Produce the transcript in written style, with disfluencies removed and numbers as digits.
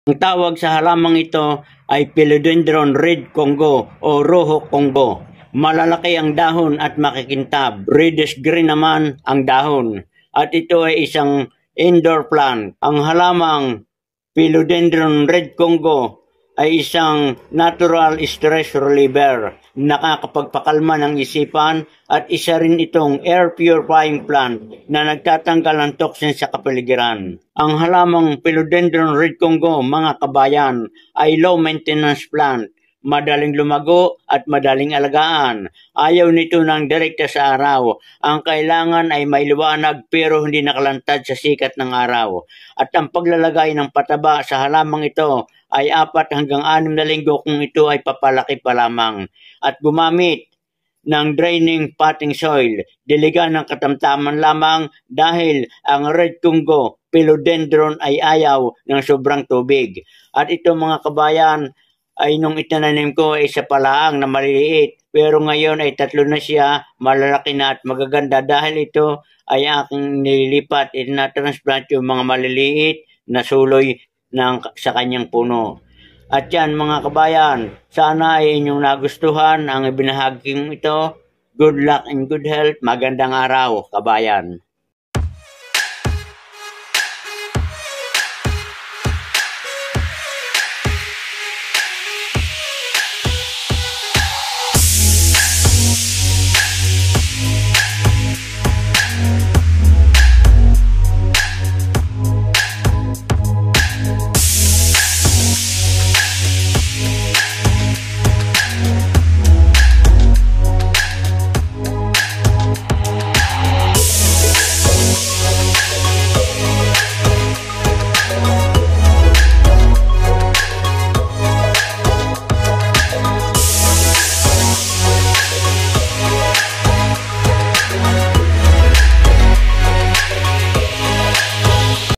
Ang tawag sa halamang ito ay Philodendron Red Congo o Rojo Congo. Malalaki ang dahon at makikintab. Reddish green naman ang dahon. At ito ay isang indoor plant. Ang halamang Philodendron Red Congo ay isang natural stress reliever, nakakapagpakalma ng isipan at isa rin itong air purifying plant na nagtatanggal ng toxin sa kapaligiran. Ang halamang Philodendron Red Congo, mga kabayan, ay low maintenance plant, madaling lumago at madaling alagaan. Ayaw nito ng direkta sa araw. Ang kailangan ay may liwanag pero hindi nakalantad sa sikat ng araw. At ang paglalagay ng pataba sa halamang ito ay 4 hanggang 6 na linggo kung ito ay papalaki pa lamang. At gumamit ng draining potting soil, diligan ng katamtaman lamang dahil ang Red Congo Philodendron ay ayaw ng sobrang tubig. At ito mga kabayan, ay nung itananim ko ay isa pa lang na maliliit. Pero ngayon ay 3 na siya, malalaki na at magaganda dahil ito ay aking nililipat, na-transplant yung mga maliliit na suloy sa kanyang puno. At yan mga kabayan, sana ay inyong nagustuhan ang ibinahaging ito. Good luck and good health. Magandang araw, kabayan.